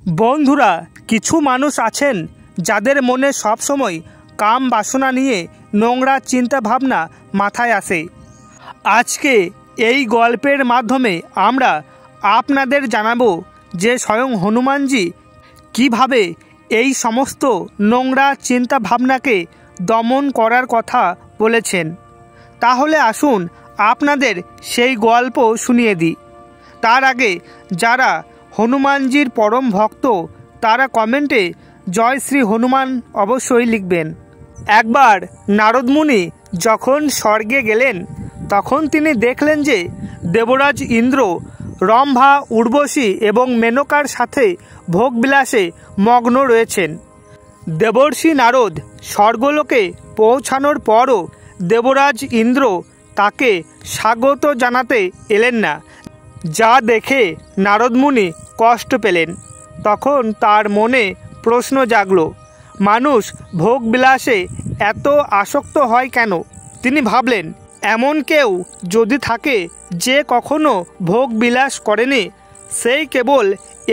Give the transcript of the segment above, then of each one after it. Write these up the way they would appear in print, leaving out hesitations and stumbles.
বন্ধুরা, কিছু মানুষ আছেন যাদের মনে সবসময় কাম বাসনা নিয়ে নোংরা চিন্তা ভাবনা মাথায় আসে। আজকে এই গল্পের মাধ্যমে আমরা আপনাদের জানাবো যে স্বয়ং হনুমানজি কিভাবে এই সমস্ত নোংরা চিন্তা ভাবনাকে দমন করার কথা বলেছেন। তাহলে আসুন আপনাদের সেই গল্প শুনিয়ে দিই। তার আগে যারা হনুমানজির পরম ভক্ত তারা কমেন্টে জয় শ্রী হনুমান অবশ্যই লিখবেন। একবার নারদ মুনি যখন স্বর্গে গেলেন তখন তিনি দেখলেন যে দেবরাজ ইন্দ্র রম্ভা, উর্বশী এবং মেনকার সাথে ভোগবিলাসে মগ্ন রয়েছেন। দেবর্ষি নারদ স্বর্গলোকে পৌঁছানোর পরও দেবরাজ ইন্দ্র তাকে স্বাগত জানাতে এলেন না, যা দেখে নারদ মুনি কষ্ট পেলেন। তখন তার মনে প্রশ্ন জাগল, মানুষ ভোগবিলাসে এত আসক্ত হয় কেন? তিনি ভাবলেন, এমন কেউ যদি থাকে যে কখনো ভোগবিলাস করেনি, সেই কেবল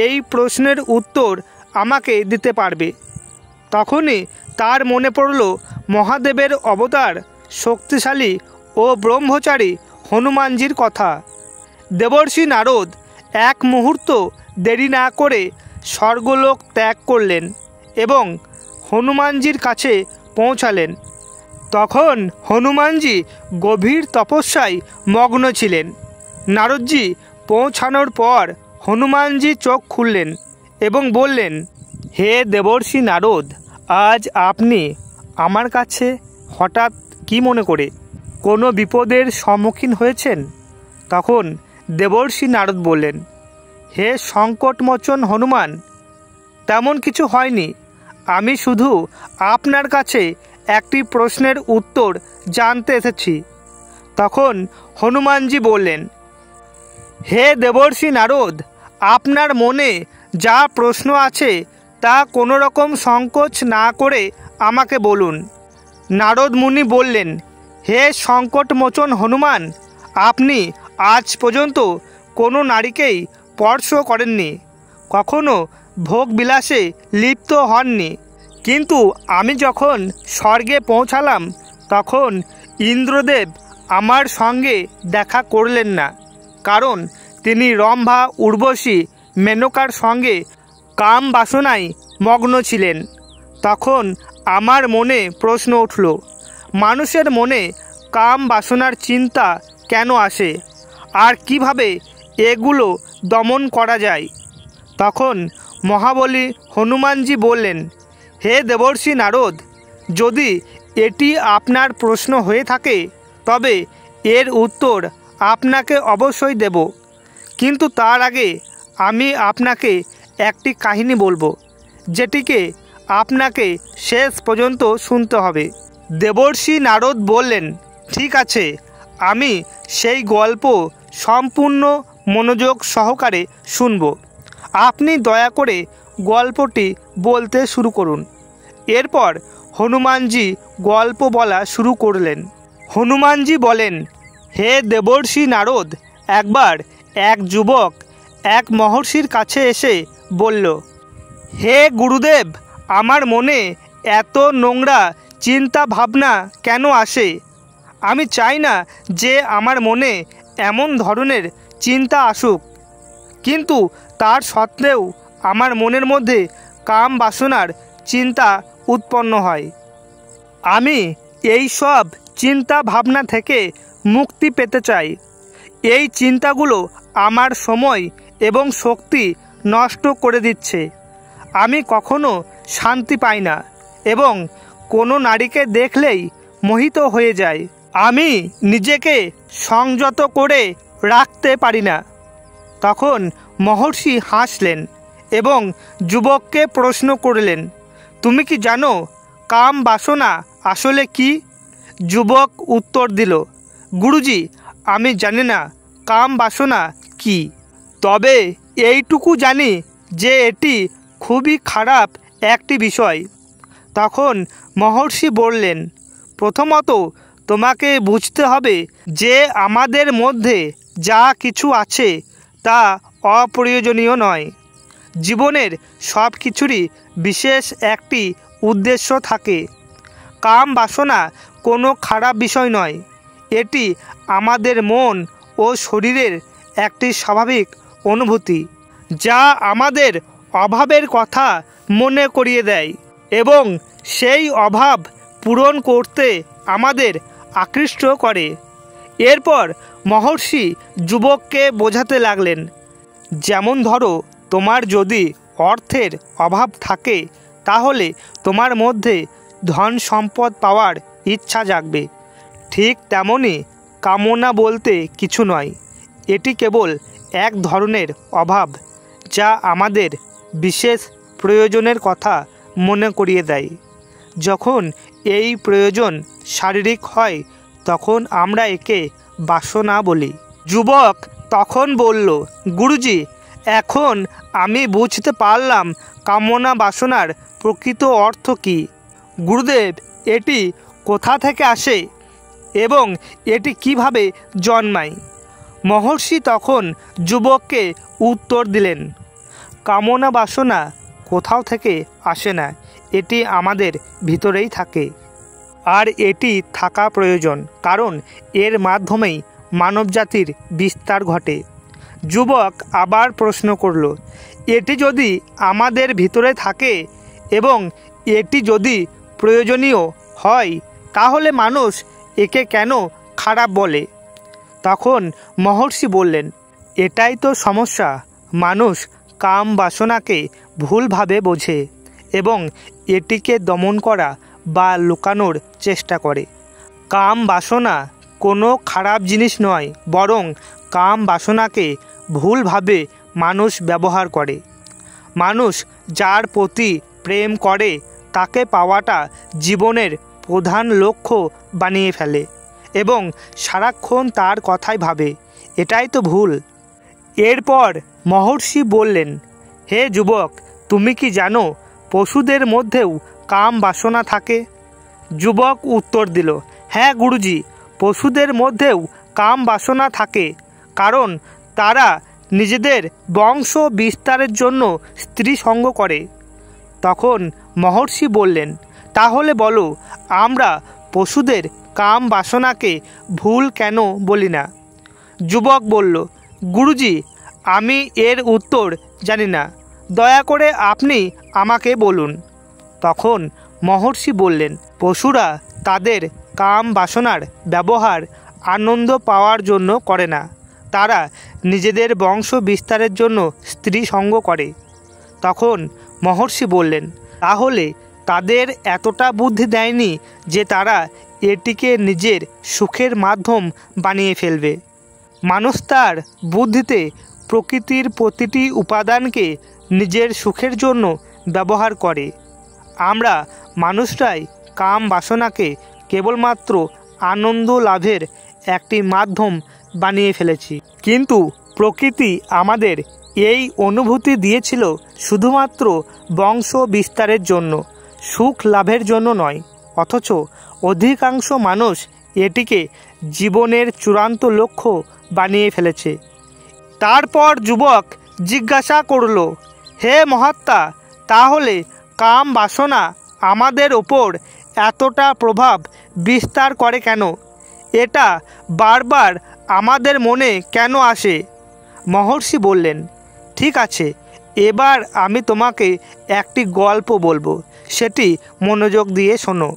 এই প্রশ্নের উত্তর আমাকে দিতে পারবে। তখনই তার মনে পড়ল মহাদেবের অবতার শক্তিশালী ও ব্রহ্মচারী হনুমানজির কথা। দেবর্ষি নারদ এক মুহূর্ত দেরি না করে স্বর্গলোক ত্যাগ করলেন এবং হনুমানজির কাছে পৌঁছালেন। তখন হনুমানজি গভীর তপস্যায় মগ্ন ছিলেন। নারদজি পৌঁছানোর পর হনুমানজি চোখ খুললেন এবং বললেন, হে দেবর্ষি নারদ, আজ আপনি আমার কাছে হঠাৎ কি মনে করে? কোনো বিপদের সম্মুখীন হয়েছেন? তখন দেবর্ষি নারদ বললেন, হে সংকটমোচন হনুমান, তেমন কিছু হয়নি। আমি শুধু আপনার কাছে একটি প্রশ্নের উত্তর জানতে এসেছি। তখন হনুমানজি বললেন, হে দেবর্ষি নারদ, আপনার মনে যা প্রশ্ন আছে তা কোনো রকম সংকোচ না করে আমাকে বলুন। নারদ মুনি বললেন, হে সংকটমোচন হনুমান, আপনি আজ পর্যন্ত কোনো নারীকেই স্পর্শ করেননি, কখনো ভোগবিলাসে লিপ্ত হননি। কিন্তু আমি যখন স্বর্গে পৌঁছালাম তখন ইন্দ্রদেব আমার সঙ্গে দেখা করলেন না, কারণ তিনি রম্ভা, উর্বশী, মেনকার সঙ্গে কাম বাসনায় মগ্ন ছিলেন। তখন আমার মনে প্রশ্ন উঠল, মানুষের মনে কাম বাসনার চিন্তা কেন আসে আর কিভাবে এগুলো দমন করা যায়? তখন মহাবলী হনুমানজি বললেন, হে দেবর্ষি নারদ, যদি এটি আপনার প্রশ্ন হয়ে থাকে তবে এর উত্তর আপনাকে অবশ্যই দেব। কিন্তু তার আগে আমি আপনাকে একটি কাহিনী বলবো, যেটিকে আপনাকে শেষ পর্যন্ত শুনতে হবে। দেবর্ষি নারদ বললেন, ঠিক আছে, আমি সেই গল্প সম্পূর্ণ মনোযোগ সহকারে শুনব। আপনি দয়া করে গল্পটি বলতে শুরু করুন। এরপর হনুমানজি গল্প বলা শুরু করলেন। হনুমানজি বলেন, হে দেবর্ষি নারদ, একবার এক যুবক এক মহর্ষির কাছে এসে বলল, হে গুরুদেব, আমার মনে এত নোংরা চিন্তা ভাবনা কেন আসে? আমি চাই না যে আমার মনে এমন ধরনের চিন্তা আসুক, কিন্তু তার সত্ত্বেও আমার মনের মধ্যে কাম বাসনার চিন্তা উৎপন্ন হয়। আমি এই সব চিন্তা ভাবনা থেকে মুক্তি পেতে চাই। এই চিন্তাগুলো আমার সময় এবং শক্তি নষ্ট করে দিচ্ছে। আমি কখনো শান্তি পাই না এবং কোনো নারীকে দেখলেই মোহিত হয়ে যাই। আমি নিজেকে সংযত করে রাখতে পারি না। তখন মহর্ষি হাসলেন এবং যুবককে প্রশ্ন করলেন, তুমি কি জানো কাম বাসনা আসলে কি? যুবক উত্তর দিল, গুরুজি, আমি জানি না কাম বাসনা কি, তবে এইটুকু জানি যে এটি খুবই খারাপ একটি বিষয়। তখন মহর্ষি বললেন, প্রথমত তোমাকে বুঝতে হবে যে আমাদের মধ্যে যা কিছু আছে তা অপ্রয়োজনীয় নয়। জীবনের সব কিছুরই বিশেষ একটি উদ্দেশ্য থাকে। কাম বাসনা কোনো খারাপ বিষয় নয়, এটি আমাদের মন ও শরীরের একটি স্বাভাবিক অনুভূতি, যা আমাদের অভাবের কথা মনে করিয়ে দেয় এবং সেই অভাব পূরণ করতে আমাদের আকৃষ্ট করে। এরপর মহর্ষি যুবককে বোঝাতে লাগলেন, যেমন ধরো, তোমার যদি অর্থের অভাব থাকে তাহলে তোমার মধ্যে ধন সম্পদ পাওয়ার ইচ্ছা জাগবে। ঠিক তেমনই কামনা বলতে কিছু নয়, এটি কেবল এক ধরনের অভাব যা আমাদের বিশেষ প্রয়োজনের কথা মনে করিয়ে দেয়। যখন এই প্রয়োজন শারীরিক হয় তখন আমরা একে বাসনা বলি। যুবক তখন বলল, গুরুজি, এখন আমি বুঝতে পারলাম কামনা বাসনার প্রকৃত অর্থ কী। গুরুদেব, এটি কোথা থেকে আসে এবং এটি কিভাবে জন্মায়? মহর্ষি তখন যুবককে উত্তর দিলেন, কামনা বাসনা কোথাও থেকে আসে না, এটি আমাদের ভিতরেই থাকে। আর এটি থাকা প্রয়োজন, কারণ এর মাধ্যমেই মানবজাতির বিস্তার ঘটে। যুবক আবার প্রশ্ন করল, এটি যদি আমাদের ভিতরে থাকে এবং এটি যদি প্রয়োজনীয় হয় তাহলে মানুষ একে কেন খারাপ বলে? তখন মহর্ষি বললেন, এটাই তো সমস্যা। মানুষ কাম বাসনাকে ভুলভাবে বোঝে এবং এটিকে দমন করা বা লুকানোর চেষ্টা করে। কাম বাসনা কোনো খারাপ জিনিস নয়, বরং কাম বাসনাকে ভুলভাবে মানুষ ব্যবহার করে। মানুষ যার প্রতি প্রেম করে তাকে পাওয়াটা জীবনের প্রধান লক্ষ্য বানিয়ে ফেলে এবং সারাক্ষণ তার কথাই ভাবে। এটাই তো ভুল। এরপর মহর্ষি বললেন, হে যুবক, তুমি কি জানো পশুদের মধ্যেও কাম বাসনা থাকে? যুবক উত্তর দিল, হ্যাঁ গুরুজি, পশুদের মধ্যেও কাম বাসনা থাকে, কারণ তারা নিজেদের বংশ বিস্তারের জন্য স্ত্রী সঙ্গ করে। তখন মহর্ষি বললেন, তাহলে বলো, আমরা পশুদের কাম বাসনাকে ভুল কেন বলি না? যুবক বলল, গুরুজি, আমি এর উত্তর জানি না, দয়া করে আপনি আমাকে বলুন। তখন মহর্ষি বললেন, পশুরা তাদের কাম বাসনার ব্যবহার আনন্দ পাওয়ার জন্য করে না, তারা নিজেদের বংশ বিস্তারের জন্য স্ত্রী সঙ্গ করে। তখন মহর্ষি বললেন, তাহলে তাদের এতটা বুদ্ধি দেয়নি যে তারা এটিকে নিজের সুখের মাধ্যম বানিয়ে ফেলবে। মানুষ তার বুদ্ধিতে প্রকৃতির প্রতিটি উপাদানকে নিজের সুখের জন্য ব্যবহার করে। আমরা মানুষরাই কাম বাসনাকে কেবলমাত্র আনন্দ লাভের একটি মাধ্যম বানিয়ে ফেলেছি, কিন্তু প্রকৃতি আমাদের এই অনুভূতি দিয়েছিল শুধুমাত্র বংশ বিস্তারের জন্য, সুখ লাভের জন্য নয়। অথচ অধিকাংশ মানুষ এটিকে জীবনের চূড়ান্ত লক্ষ্য বানিয়ে ফেলেছে। তারপর যুবক জিজ্ঞাসা করল, হে মহাত্মা, তাহলে কাম বাসনা আমাদের ওপর এতটা প্রভাব বিস্তার করে কেন? এটা বারবার আমাদের মনে কেন আসে? মহর্ষি বললেন, ঠিক আছে, এবার আমি তোমাকে একটি গল্প বলবো, সেটি মনোযোগ দিয়ে শোনো,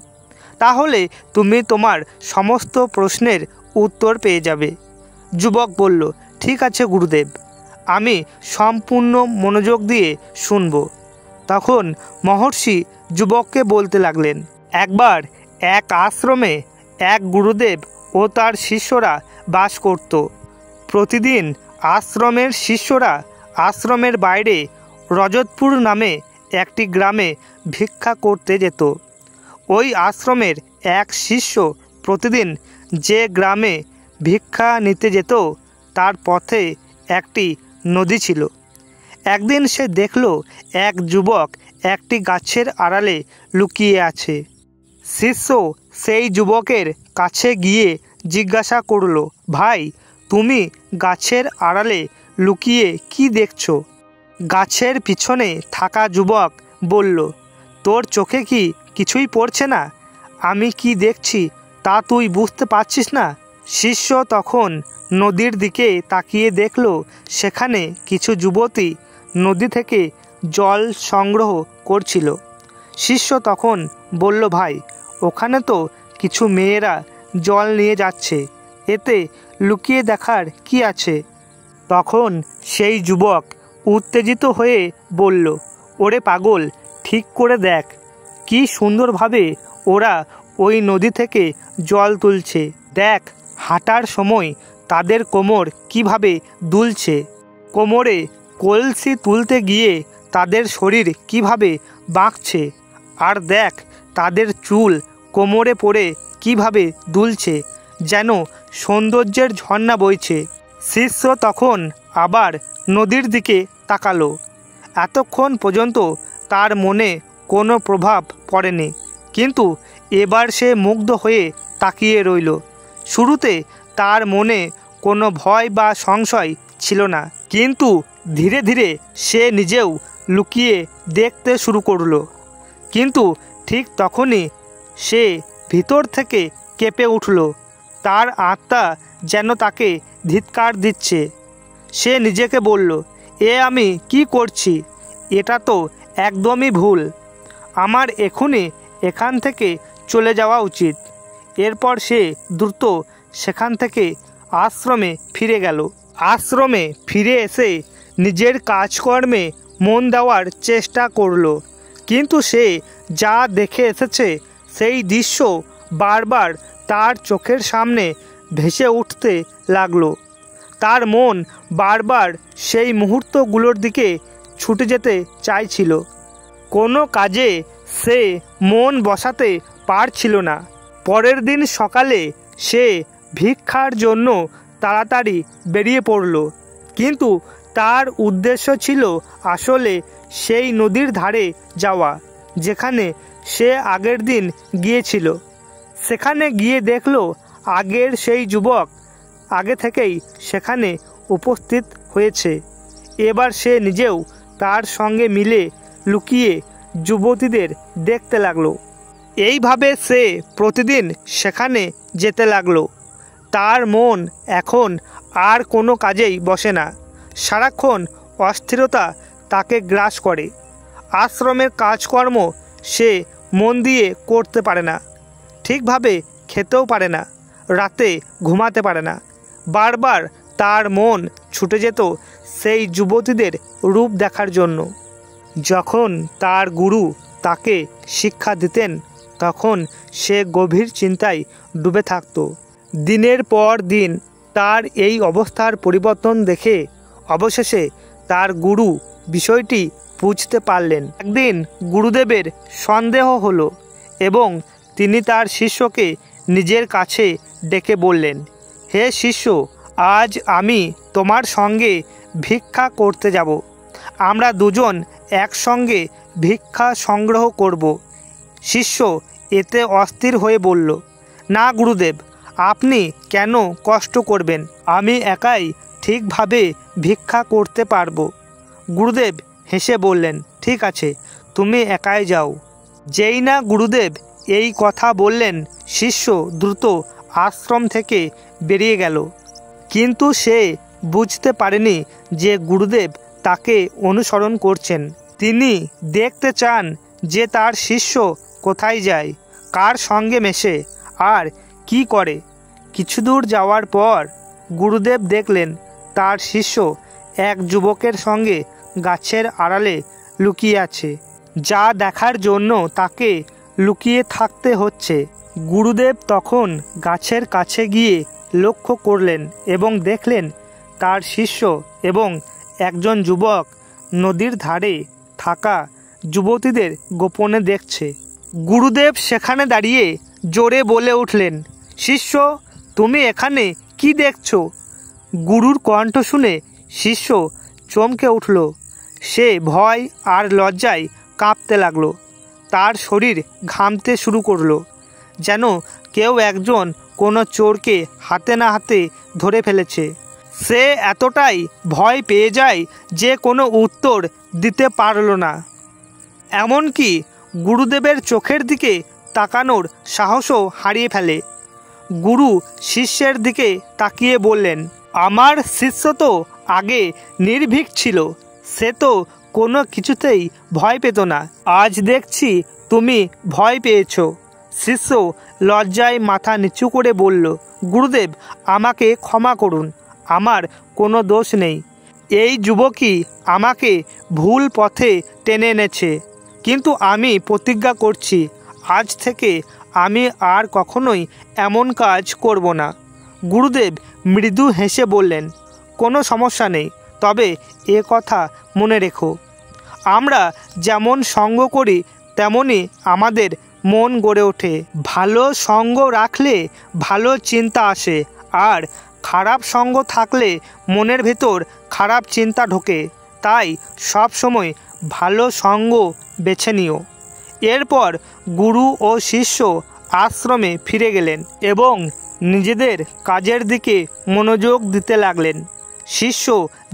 তাহলে তুমি তোমার সমস্ত প্রশ্নের উত্তর পেয়ে যাবে। যুবক বলল, ঠিক আছে গুরুদেব, আমি সম্পূর্ণ মনোযোগ দিয়ে শুনব। তখন মহর্ষি যুবককে বলতে লাগলেন, একবার এক আশ্রমে এক গুরুদেব ও তার শিষ্যরা বাস করত। প্রতিদিন আশ্রমের শিষ্যরা আশ্রমের বাইরে রজতপুর নামে একটি গ্রামে ভিক্ষা করতে যেত। ওই আশ্রমের এক শিষ্য প্রতিদিন যে গ্রামে ভিক্ষা নিতে যেত তার পথে একটি নদী ছিল। একদিন সে দেখল এক যুবক একটি গাছের আড়ালে লুকিয়ে আছে। শিষ্য সেই যুবকের কাছে গিয়ে জিজ্ঞাসা করল, ভাই, তুমি গাছের আড়ালে লুকিয়ে কি দেখছো? গাছের পিছনে থাকা যুবক বলল, তোর চোখে কি কিছুই পড়ছে না? আমি কি দেখছি তা তুই বুঝতে পারছিস না? শিষ্য তখন নদীর দিকে তাকিয়ে দেখল সেখানে কিছু যুবতী নদী থেকে জল সংগ্রহ করছিল। শিষ্য তখন বলল, ভাই, ওখানে তো কিছু মেয়েরা জল নিয়ে যাচ্ছে, এতে লুকিয়ে দেখার কি আছে? তখন সেই যুবক উত্তেজিত হয়ে বলল, ওরে পাগল, ঠিক করে দেখ, কি সুন্দরভাবে ওরা ওই নদী থেকে জল তুলছে। দেখ, হাঁটার সময় তাদের কোমর কিভাবে দুলছে, কোমরে কলসি তুলতে গিয়ে তাদের শরীর কিভাবে বাঁকছে, আর দেখ তাদের চুল কোমরে পড়ে কিভাবে দুলছে, যেন সৌন্দর্যের ঝর্ণা বইছে। শিষ্য তখন আবার নদীর দিকে তাকালো। এতক্ষণ পর্যন্ত তার মনে কোনো প্রভাব পড়েনি, কিন্তু এবার সে মুগ্ধ হয়ে তাকিয়ে রইল। শুরুতে তার মনে কোনো ভয় বা সংশয় ছিল না, কিন্তু ধীরে ধীরে সে নিজেও লুকিয়ে দেখতে শুরু করলো। কিন্তু ঠিক তখনই সে ভিতর থেকে কেঁপে উঠল। তার আত্মা যেন তাকে ধিক্কার দিচ্ছে। সে নিজেকে বলল, আমি কি করছি? এটা তো একদমই ভুল। আমার এখনই এখান থেকে চলে যাওয়া উচিত। এরপর সে দ্রুত সেখান থেকে আশ্রমে ফিরে গেল। আশ্রমে ফিরে এসে নিজের কাজকর্মে মন দেওয়ার চেষ্টা করল, কিন্তু সে যা দেখে এসেছে সেই দৃশ্য বারবার তার চোখের সামনে ভেসে উঠতে লাগলো। তার মন বারবার সেই মুহূর্তগুলোর দিকে ছুটে যেতে চাইছিল। কোনো কাজে সে মন বসাতে পারছিল না। পরের দিন সকালে সে ভিক্ষার জন্য তাড়াতাড়ি বেরিয়ে পড়ল, কিন্তু তার উদ্দেশ্য ছিল আসলে সেই নদীর ধারে যাওয়া যেখানে সে আগের দিন গিয়েছিল। সেখানে গিয়ে দেখল আগের সেই যুবক আগে থেকেই সেখানে উপস্থিত হয়েছে। এবার সে নিজেও তার সঙ্গে মিলে লুকিয়ে যুবতীদের দেখতে লাগলো। এইভাবে সে প্রতিদিন সেখানে যেতে লাগলো। তার মন এখন আর কোনো কাজেই বসে না। সারাক্ষণ অস্থিরতা তাকে গ্রাস করে। আশ্রমের কাজকর্ম সে মন দিয়ে করতে পারে না, ঠিকভাবে খেতেও পারে না, রাতে ঘুমাতে পারে না। বারবার তার মন ছুটে যেত সেই যুবতীদের রূপ দেখার জন্য। যখন তার গুরু তাকে শিক্ষা দিতেন তখন সে গভীর চিন্তায় ডুবে থাকত। দিনের পর দিন তার এই অবস্থার পরিবর্তন দেখে অবশেষে তার গুরু বিষয়টি বুঝতে পারলেন। একদিন গুরুদেবের সন্দেহ হলো এবং তিনি তার শিষ্যকে নিজের কাছে ডেকে বললেন, হে শিষ্য, আজ আমি তোমার সঙ্গে ভিক্ষা করতে যাব। আমরা দুজন একসঙ্গে ভিক্ষা সংগ্রহ করব। শিষ্য এতে অস্থির হয়ে বলল, না গুরুদেব, আপনি কেন কষ্ট করবেন? আমি একাই ঠিকভাবে ভিক্ষা করতে পারবো। গুরুদেব হেসে বললেন, ঠিক আছে, তুমি একাই যাও। যেই না গুরুদেব এই কথা বললেন, শিষ্য দ্রুত আশ্রম থেকে বেরিয়ে গেল। কিন্তু সে বুঝতে পারেনি যে গুরুদেব তাকে অনুসরণ করছেন। তিনি দেখতে চান যে তার শিষ্য কোথায় যায়, কার সঙ্গে মেশে আর কি করে। কিছু দূর যাওয়ার পর গুরুদেব দেখলেন তার শিষ্য এক যুবকের সঙ্গে গাছের আড়ালে লুকিয়ে আছে। যা দেখার জন্য তাকে লুকিয়ে থাকতে হচ্ছে। গুরুদেব তখন গাছের কাছে গিয়ে লক্ষ্য করলেন এবং দেখলেন তার শিষ্য এবং একজন যুবক নদীর ধারে থাকা যুবতীদের গোপনে দেখছে। গুরুদেব সেখানে দাঁড়িয়ে জোরে বলে উঠলেন, শিষ্য, তুমি এখানে কি দেখছো? গুরুর কণ্ঠ শুনে শিষ্য চমকে উঠল। সে ভয় আর লজ্জায় কাঁপতে লাগলো। তার শরীর ঘামতে শুরু করলো, যেন কেউ একজন কোনো চোরকে হাতে না হাতে ধরে ফেলেছে। সে এতটাই ভয় পেয়ে যায় যে কোনো উত্তর দিতে পারল না। এমনকি গুরুদেবের চোখের দিকে তাকানোর সাহসও হারিয়ে ফেলে। গুরু শিষ্যের দিকে তাকিয়ে বললেন, আমার শিষ্য তো আগে নির্ভীক ছিল, সে তো কোনো কিছুতেই ভয় পেত না। আজ দেখছি তুমি ভয় পেয়েছ। শিষ্য লজ্জায় মাথা নিচু করে বলল, গুরুদেব, আমাকে ক্ষমা করুন, আমার কোনো দোষ নেই। এই যুবকই আমাকে ভুল পথে টেনে এনেছে, কিন্তু আমি প্রতিজ্ঞা করছি আজ থেকে আমি আর কখনোই এমন কাজ করব না। গুরুদেব মৃদু হেসে বললেন, কোনো সমস্যা নেই, তবে এ কথা মনে রেখো, আমরা যেমন সঙ্গ করি তেমনই আমাদের মন গড়ে ওঠে। ভালো সঙ্গ রাখলে ভালো চিন্তা আসে, আর খারাপ সঙ্গ থাকলে মনের ভেতর খারাপ চিন্তা ঢোকে। তাই সব সময় ভালো সঙ্গ বেছে নিও। এরপর গুরু ও শিষ্য আশ্রমে ফিরে গেলেন এবং নিজেদের কাজের দিকে মনোযোগ দিতে লাগলেন। শিষ্য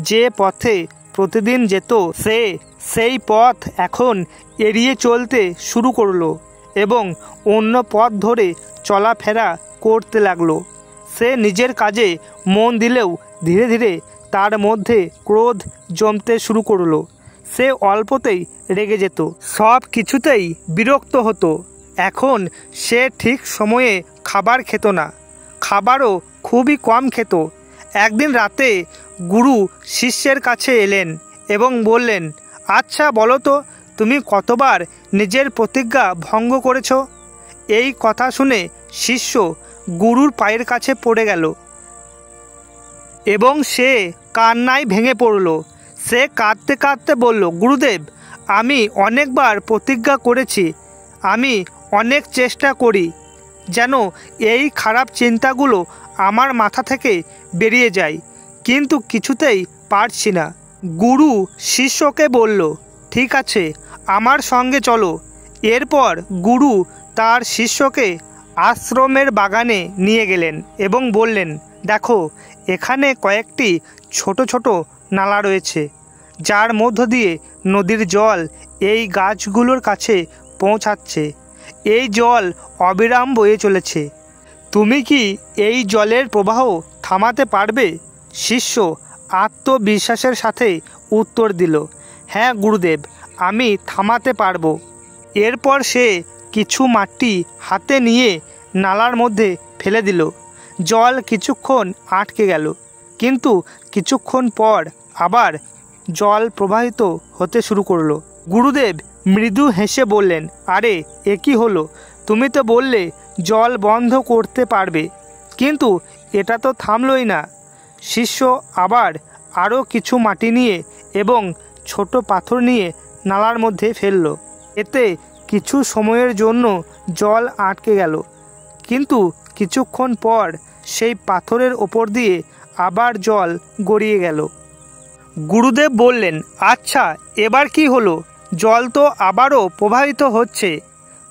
যে পথে প্রতিদিন যেত সেই পথ এখন এড়িয়ে চলতে শুরু করলো এবং অন্য পথ ধরে চলাফেরা করতে লাগলো। সে নিজের কাজে মন দিলেও ধীরে ধীরে তার মধ্যে ক্রোধ জমতে শুরু করলো। সে অল্পতেই রেগে যেত, সব কিছুতেই বিরক্ত হতো। এখন সে ঠিক সময়ে খাবার খেত না, খাবারও খুবই কম খেত। একদিন রাতে গুরু শিষ্যের কাছে এলেন এবং বললেন, আচ্ছা বলো তো, তুমি কতবার নিজের প্রতিজ্ঞা ভঙ্গ করেছ? এই কথা শুনে শিষ্য গুরুর পায়ের কাছে পড়ে গেল এবং সে কান্নায় ভেঙে পড়ল। সে কাঁদতে কাঁদতে বলল, গুরুদেব, আমি অনেকবার প্রতিজ্ঞা করেছি, আমি অনেক চেষ্টা করি যেন এই খারাপ চিন্তাগুলো আমার মাথা থেকে বেরিয়ে যায়, কিন্তু কিছুতেই পারছি না। গুরু শিষ্যকে বলল, ঠিক আছে, আমার সঙ্গে চলো। এরপর গুরু তার শিষ্যকে আশ্রমের বাগানে নিয়ে গেলেন এবং বললেন, দেখো, এখানে কয়েকটি ছোট ছোট নালা রয়েছে, যার মধ্য দিয়ে নদীর জল এই গাছগুলোর কাছে পৌঁছাচ্ছে। এই জল অবিরাম বয়ে চলেছে। তুমি কি এই জলের প্রবাহ থামাতে পারবে? শিষ্য আত্মবিশ্বাসের সাথে উত্তর দিল, হ্যাঁ গুরুদেব, আমি থামাতে পারবো। এরপর সে কিছু মাটি হাতে নিয়ে নালার মধ্যে ফেলে দিল। জল কিছুক্ষণ আটকে গেল, কিন্তু কিছুক্ষণ পর আবার জল প্রবাহিত হতে শুরু করলো। গুরুদেব মৃদু হেসে বললেন, আরে এ কি হলো? তুমি তো বললে জল বন্ধ করতে পারবে, কিন্তু এটা তো থামলই না। শিষ্য আবার আরও কিছু মাটি নিয়ে এবং ছোট পাথর নিয়ে নালার মধ্যে ফেলল। এতে কিছু সময়ের জন্য জল আটকে গেল, কিন্তু কিছুক্ষণ পর সেই পাথরের ওপর দিয়ে আবার জল গড়িয়ে গেল। গুরুদেব বললেন, আচ্ছা, এবার কি হলো? জল তো আবারও প্রবাহিত হচ্ছে।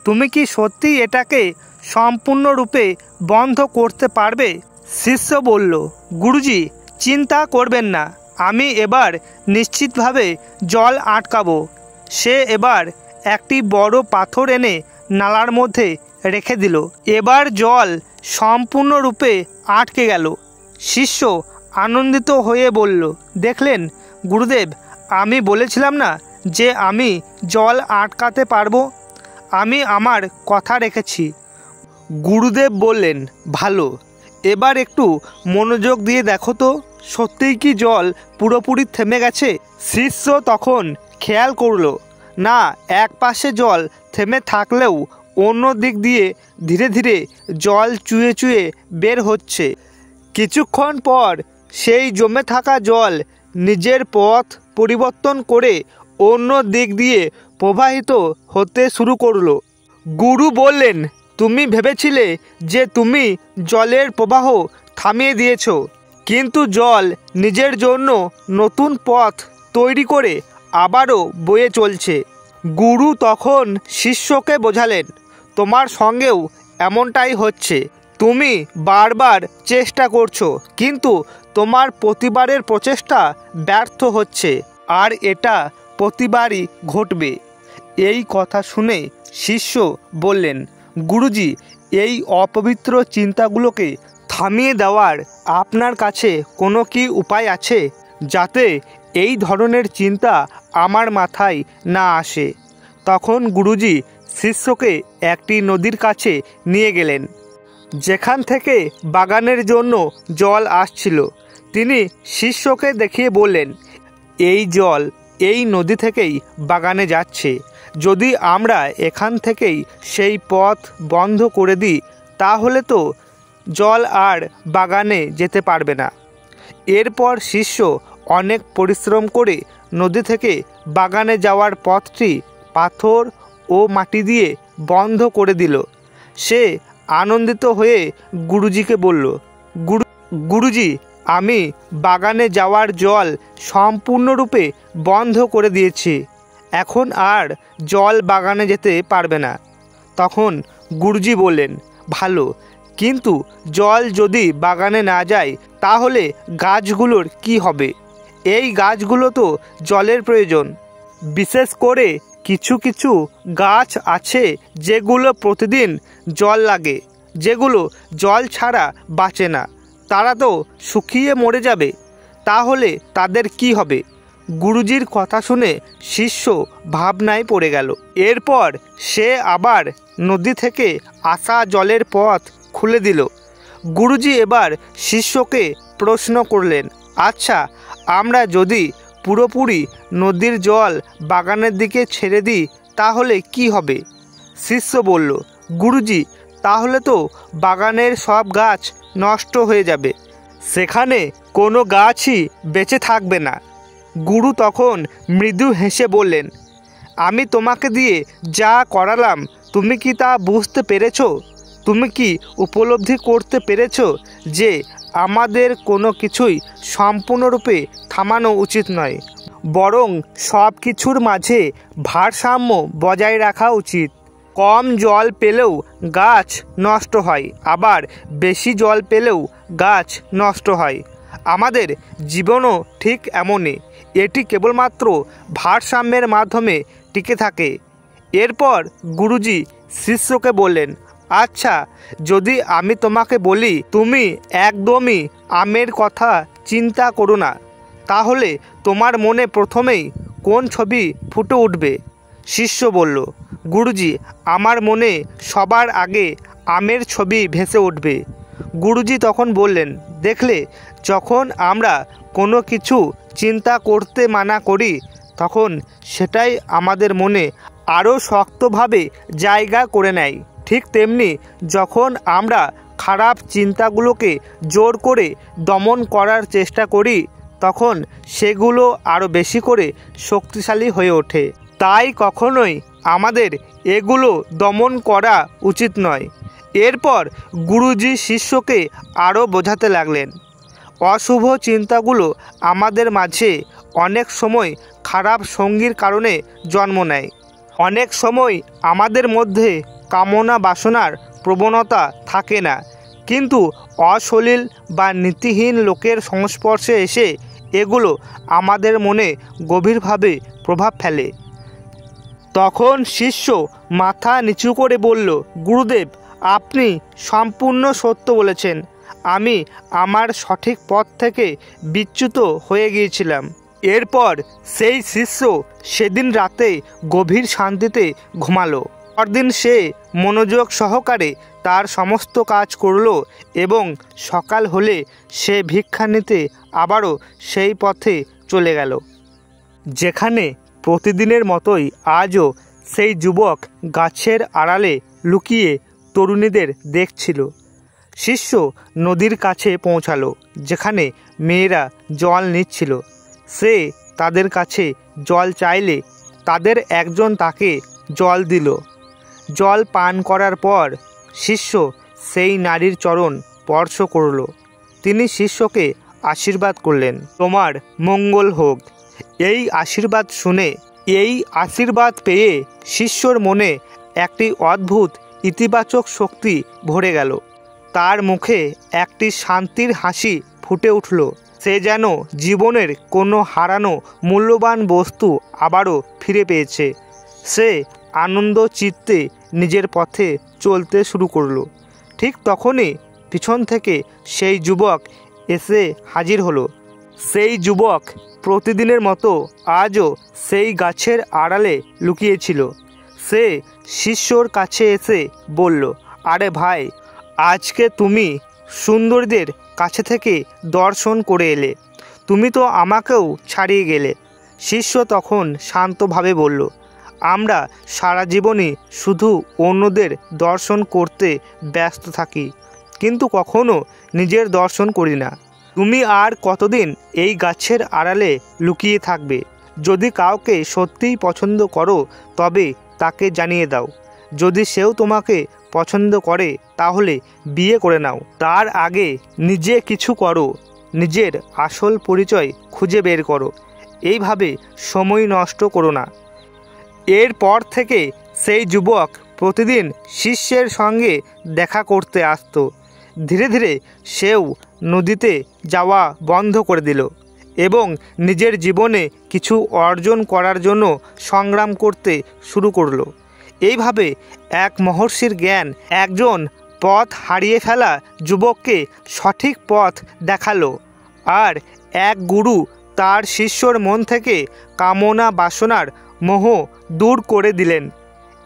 তুমি কি সত্যি এটাকে সম্পূর্ণরূপে বন্ধ করতে পারবে? শিষ্য বলল, গুরুজি, চিন্তা করবেন না, আমি এবার নিশ্চিতভাবে জল আটকাবো। সে এবার একটি বড় পাথর এনে নালার মধ্যে রেখে দিল। এবার জল সম্পূর্ণরূপে আটকে গেল। শিষ্য আনন্দিত হয়ে বলল, দেখলেন গুরুদেব, আমি বলেছিলাম না যে আমি জল আটকাতে পারবো? আমি আমার কথা রেখেছি। গুরুদেব বললেন, ভালো, এবার একটু মনোযোগ দিয়ে দেখো তো, সত্যিই কি জল পুরোপুরি থেমে গেছে? শিষ্য তখন খেয়াল করলো, না, এক পাশে জল থেমে থাকলেও অন্য দিক দিয়ে ধীরে ধীরে জল চুয়ে চুয়ে বের হচ্ছে। কিছুক্ষণ পর সেই জমে থাকা জল নিজের পথ পরিবর্তন করে অন্য দিক দিয়ে প্রবাহিত হতে শুরু করলো। গুরু বললেন, তুমি ভেবেছিলে যে তুমি জলের প্রবাহ থামিয়ে দিয়েছ, কিন্তু জল নিজের জন্য নতুন পথ তৈরি করে আবারও বয়ে চলছে। গুরু তখন শিষ্যকে বোঝালেন, তোমার সঙ্গেও এমনটাই হচ্ছে। তুমি বারবার চেষ্টা করছো, কিন্তু তোমার প্রতিবারের প্রচেষ্টা ব্যর্থ হচ্ছে, আর এটা প্রতিবারই ঘটবে। এই কথা শুনে শিষ্য বললেন, গুরুজি, এই অপবিত্র চিন্তাগুলোকে থামিয়ে দেওয়ার আপনার কাছে কোনো কি উপায় আছে, যাতে এই ধরনের চিন্তা আমার মাথায় না আসে? তখন গুরুজি শিষ্যকে একটি নদীর কাছে নিয়ে গেলেন, যেখান থেকে বাগানের জন্য জল আসছিল। তিনি শিষ্যকে দেখিয়ে বললেন, এই জল এই নদী থেকেই বাগানে যাচ্ছে। যদি আমরা এখান থেকেই সেই পথ বন্ধ করে দিই, তাহলে তো জল আর বাগানে যেতে পারবে না। এরপর শিষ্য অনেক পরিশ্রম করে নদী থেকে বাগানে যাওয়ার পথটি পাথর ও মাটি দিয়ে বন্ধ করে দিল। সে আনন্দিত হয়ে গুরুজিকে বলল, গুরুজি, আমি বাগানে যাওয়ার জল সম্পূর্ণরূপে বন্ধ করে দিয়েছি। এখন আর জল বাগানে যেতে পারবে না। তখন গুরুজি বললেন, ভালো, কিন্তু জল যদি বাগানে না যায়, তাহলে গাছগুলোর কি হবে? এই গাছগুলো তো জলের প্রয়োজন। বিশেষ করে কিছু কিছু গাছ আছে যেগুলো প্রতিদিন জল লাগে, যেগুলো জল ছাড়া বাঁচে না। তারা তো শুকিয়ে মরে যাবে। তাহলে তাদের কি হবে? গুরুজির কথা শুনে শিষ্য ভাবনায় পড়ে গেল। এরপর সে আবার নদী থেকে আসা জলের পথ খুলে দিল। গুরুজি এবার শিষ্যকে প্রশ্ন করলেন, আচ্ছা, আমরা যদি পুরোপুরি নদীর জল বাগানের দিকে ছেড়ে দিই, তাহলে কি হবে? শিষ্য বলল, গুরুজি, তাহলে তো বাগানের সব গাছ নষ্ট হয়ে যাবে। সেখানে কোনো গাছই বেঁচে থাকবে না। গুরু তখন মৃদু হেসে বললেন, আমি তোমাকে দিয়ে যা করালাম, তুমি কি তা বুঝতে পেরেছো? তুমি কি উপলব্ধি করতে পেরেছো যে আমাদের কোনো কিছুই সম্পূর্ণরূপে থামানো উচিত নয়, বরং সব কিছুর মাঝে ভারসাম্য বজায় রাখা উচিত? কম জল পেলেও গাছ নষ্ট হয়, আবার বেশি জল পেলেও গাছ নষ্ট হয়। আমাদের জীবনও ঠিক এমনই। এটি কেবলমাত্র ভারসাম্যের মাধ্যমে টিকে থাকে। এরপর গুরুজি শিষ্যকে বললেন, আচ্ছা, যদি আমি তোমাকে বলি তুমি একদমই আমের কথা চিন্তা করো না, তাহলে তোমার মনে প্রথমেই কোন ছবি ফুটে উঠবে? শিষ্য বলল, গুরুজি, আমার মনে সবার আগে আমের ছবি ভেসে উঠবে। গুরুজি তখন বললেন, দেখলে, যখন আমরা কোনো কিছু চিন্তা করতে মানা করি, তখন সেটাই আমাদের মনে আরও শক্তভাবে জায়গা করে নেয়। ঠিক তেমনি যখন আমরা খারাপ চিন্তাগুলোকে জোর করে দমন করার চেষ্টা করি, তখন সেগুলো আরও বেশি করে শক্তিশালী হয়ে ওঠে। তাই কখনোই আমাদের এগুলো দমন করা উচিত নয়। এরপর গুরুজি শিষ্যকে আরও বোঝাতে লাগলেন, অশুভ চিন্তাগুলো আমাদের মাঝে অনেক সময় খারাপ সঙ্গীর কারণে জন্ম নেয়। অনেক সময় আমাদের মধ্যে কামনা বাসনার প্রবণতা থাকে না, কিন্তু অশ্লীল বা নীতিহীন লোকের সংস্পর্শে এসে এগুলো আমাদের মনে গভীরভাবে প্রভাব ফেলে। তখন শিষ্য মাথা নিচু করে বলল, গুরুদেব, আপনি সম্পূর্ণ সত্য বলেছেন। আমি আমার সঠিক পথ থেকে বিচ্যুত হয়ে গিয়েছিলাম। এরপর সেই শিষ্য সেদিন রাতে গভীর শান্তিতে ঘুমালো। পরদিন সে মনোযোগ সহকারে তার সমস্ত কাজ করল এবং সকাল হলে সে ভিক্ষা নিতে আবারও সেই পথে চলে গেল। যেখানে প্রতিদিনের মতোই আজও সেই যুবক গাছের আড়ালে লুকিয়ে তরুণীদের দেখছিল। শিষ্য নদীর কাছে পৌঁছালো, যেখানে মেয়েরা জল নিচ্ছিল। সে তাদের কাছে জল চাইলে তাদের একজন তাকে জল দিল। জল পান করার পর শিষ্য সেই নারীর চরণ স্পর্শ করল। তিনি শিষ্যকে আশীর্বাদ করলেন, তোমার মঙ্গল হোক। এই আশীর্বাদ পেয়ে শিষ্যর মনে একটি অদ্ভুত ইতিবাচক শক্তি ভরে গেল। তার মুখে একটি শান্তির হাসি ফুটে উঠল। সে যেন জীবনের কোনো হারানো মূল্যবান বস্তু আবারও ফিরে পেয়েছে। সে আনন্দ চিত্তে নিজের পথে চলতে শুরু করলো। ঠিক তখনই পিছন থেকে সেই যুবক এসে হাজির হলো। সেই যুবক প্রতিদিনের মতো আজও সেই গাছের আড়ালে লুকিয়েছিল। সে শিষ্যর কাছে এসে বলল, আরে ভাই, আজকে তুমি সুন্দরীদের কাছে থেকে দর্শন করে এলে, তুমি তো আমাকেও ছাড়িয়ে গেলে। শিষ্য তখন শান্তভাবে বলল, আমরা সারা জীবনই শুধু অন্যদের দর্শন করতে ব্যস্ত থাকি, কিন্তু কখনো নিজের দর্শন করি না। তুমি আর কতদিন এই গাছের আড়ালে লুকিয়ে থাকবে? যদি কাউকে সত্যিই পছন্দ করো তবে তাকে জানিয়ে দাও। যদি সেও তোমাকে পছন্দ করে তাহলে বিয়ে করে নাও। তার আগে নিজে কিছু করো, নিজের আসল পরিচয় খুঁজে বের করো। এইভাবে সময় নষ্ট করো না। এরপর থেকে সেই যুবক প্রতিদিন শিষ্যের সঙ্গে দেখা করতে আসতো। ধীরে ধীরে সেও নদীতে যাওয়া বন্ধ করে দিল এবং নিজের জীবনে কিছু অর্জন করার জন্য সংগ্রাম করতে শুরু করলো। এইভাবে এক মহর্ষির জ্ঞান একজন পথ হারিয়ে ফেলা যুবককে সঠিক পথ দেখালো, আর এক গুরু তার শিষ্যর মন থেকে কামনা বাসনার মোহ দূর করে দিলেন।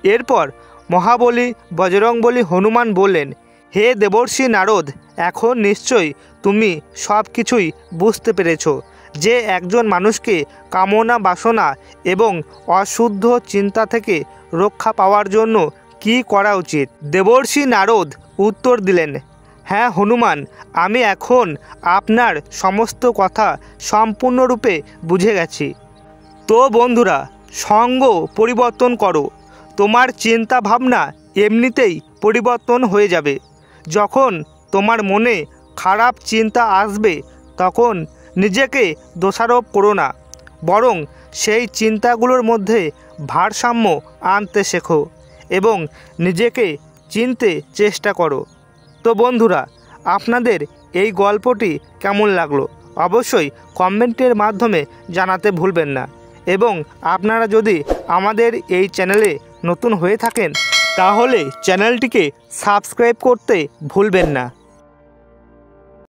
এরপর মহাবলী বজরংবলী হনুমান বললেন, হে দেবর্ষি নারদ, এখন নিশ্চয়ই তুমি সব কিছুই বুঝতে পেরেছ যে একজন মানুষকে কামনা বাসনা এবং অশুদ্ধ চিন্তা থেকে রক্ষা পাওয়ার জন্য কি করা উচিত। দেবর্ষি নারদ উত্তর দিলেন, হ্যাঁ হনুমান, আমি এখন আপনার সমস্ত কথা সম্পূর্ণরূপে বুঝে গেছি। তো বন্ধুরা, সঙ্গ পরিবর্তন করো। তোমার চিন্তা ভাবনা এমনিতেই পরিবর্তন হয়ে যাবে। যখন তোমার মনে খারাপ চিন্তা আসবে তখন নিজেকে দোষারোপ করো না, বরং সেই চিন্তাগুলোর মধ্যে ভারসাম্য আনতে শেখো এবং নিজেকে চিনতে চেষ্টা করো। তো বন্ধুরা, আপনাদের এই গল্পটি কেমন লাগলো অবশ্যই কমেন্টের মাধ্যমে জানাতে ভুলবেন না। এবং আপনারা যদি আমাদের এই চ্যানেলে নতুন হয়ে থাকেন তাহলে চ্যানেলটিকে সাবস্ক্রাইব করতে ভুলবেন না।